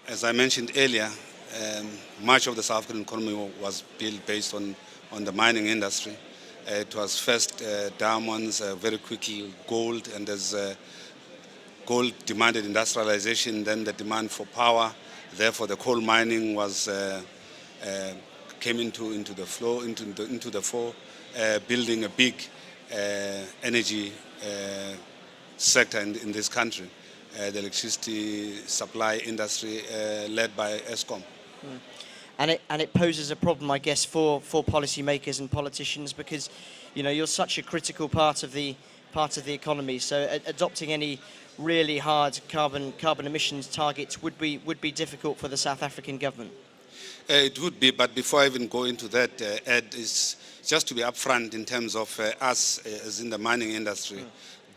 As I mentioned earlier, much of the South African economy was built based on the mining industry. It was first diamonds, very quickly gold, and as gold demanded industrialization, then the demand for power. Therefore, the coal mining was came into the flow, into the fore, building a big energy sector in this country. The electricity supply industry led by Eskom. Mm. And it poses a problem, I guess, for policymakers and politicians, because you're such a critical part of the economy. So adopting any really hard carbon emissions targets would be difficult for the South African government. It would be, but before I even go into that, Ed, is just to be upfront in terms of us as in the mining industry.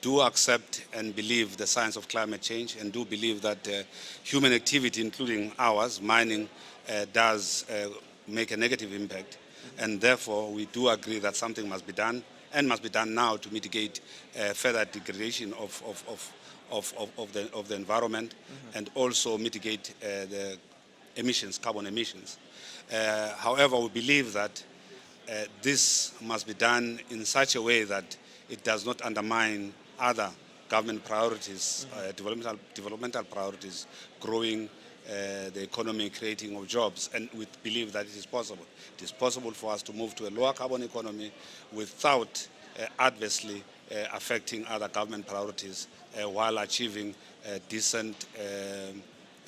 Do accept and believe the science of climate change, and do believe that human activity, including ours, mining, does make a negative impact. And therefore, we do agree that something must be done, and must be done now, to mitigate further degradation of the environment, and also mitigate the emissions, carbon emissions. However, we believe that this must be done in such a way that it does not undermine other government priorities, developmental priorities, growing the economy, creating of jobs, and we believe that it is possible. It is possible for us to move to a lower carbon economy without adversely affecting other government priorities while achieving decent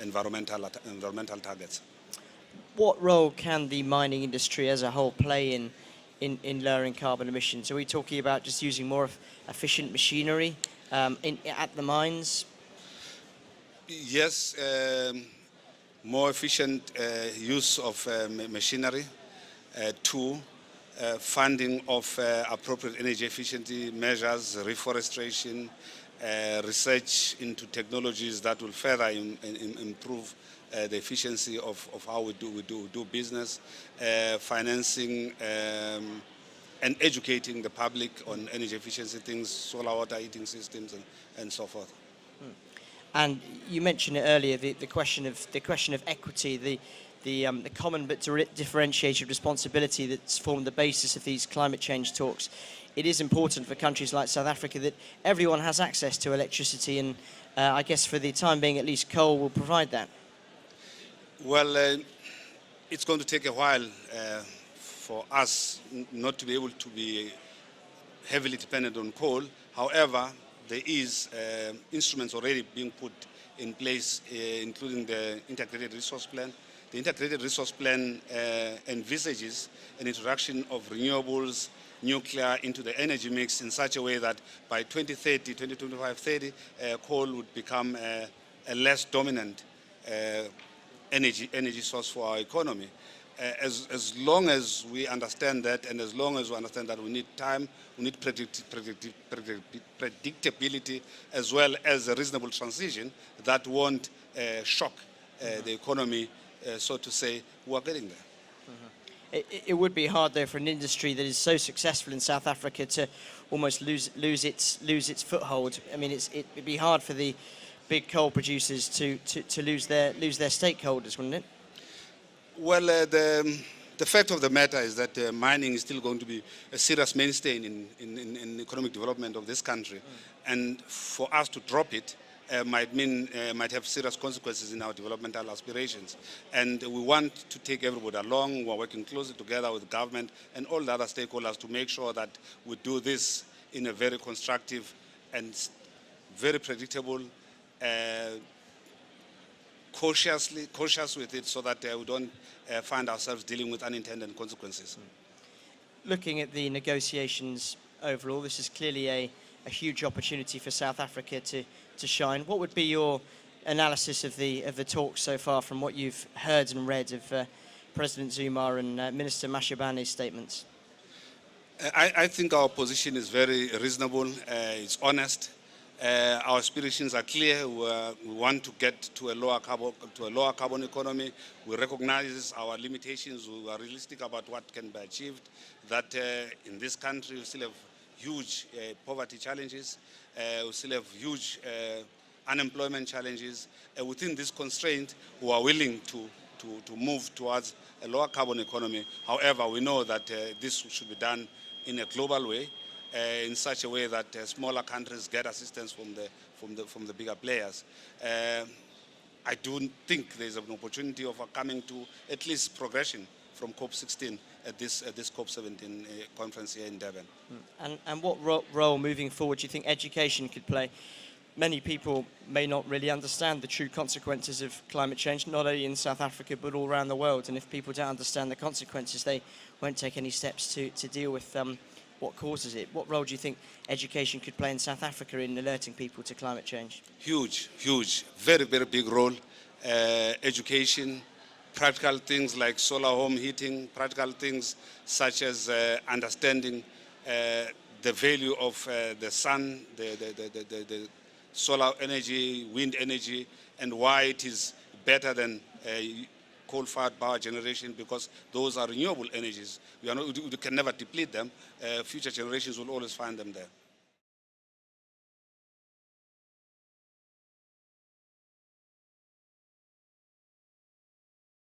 environmental targets. What role can the mining industry as a whole play in lowering carbon emissions? Are we talking about just using more efficient machinery at the mines? Yes, more efficient use of machinery. Two, funding of appropriate energy efficiency measures, reforestation, research into technologies that will further improve the efficiency of how we do business, financing and educating the public on energy efficiency things, solar water heating systems, and so forth. And you mentioned it earlier, the question of equity, the common but differentiated responsibility that's formed the basis of these climate change talks. It is important for countries like South Africa that everyone has access to electricity, and I guess for the time being, at least, coal will provide that. Well, it's going to take a while for us not to be able to be heavily dependent on coal. However, there is instruments already being put in place, including the Integrated Resource Plan. The Integrated Resource Plan envisages an introduction of renewables, nuclear into the energy mix in such a way that by 2030, 2025, 30, coal would become a less dominant energy source for our economy. As long as we understand that, and as long as we understand that we need time, we need predictability, as well as a reasonable transition that won't shock the economy, so to say, we are getting there. It would be hard, though, for an industry that is so successful in South Africa to almost lose its foothold. I mean, it'd be hard for the big coal producers to lose their stakeholders, wouldn't it? Well, the fact of the matter is that mining is still going to be a serious mainstay in economic development of this country, and for us to drop it might have serious consequences in our developmental aspirations. And we want to take everybody along. We're working closely together with the government and all the other stakeholders to make sure that we do this in a very constructive and very predictable, cautious with it, so that we don't find ourselves dealing with unintended consequences. Looking at the negotiations overall, this is clearly a huge opportunity for South Africa to shine. What would be your analysis of the talks so far, from what you've heard and read of President Zuma and Minister Mashabane's statements? I think our position is very reasonable. It's honest. Our aspirations are clear. We want to get to a lower carbon economy. We recognize our limitations. We are realistic about what can be achieved. That in this country we still have huge poverty challenges. We still have huge unemployment challenges. Within this constraint, we are willing to move towards a lower carbon economy. However, we know that this should be done in a global way, in such a way that smaller countries get assistance from the bigger players. I do think there's an opportunity of coming to at least progression from COP16 at this COP17 conference here in Durban. And what role moving forward do you think education could play? Many people may not really understand the true consequences of climate change, not only in South Africa but all around the world. And if people don't understand the consequences, they won't take any steps to deal with what causes it. What role do you think education could play in South Africa in alerting people to climate change? Huge, very, very big role. Education, practical things like solar home heating, practical things such as understanding the value of the sun, the solar energy, wind energy, and why it is better than coal-fired power generation, because those are renewable energies. We can never deplete them. Future generations will always find them there.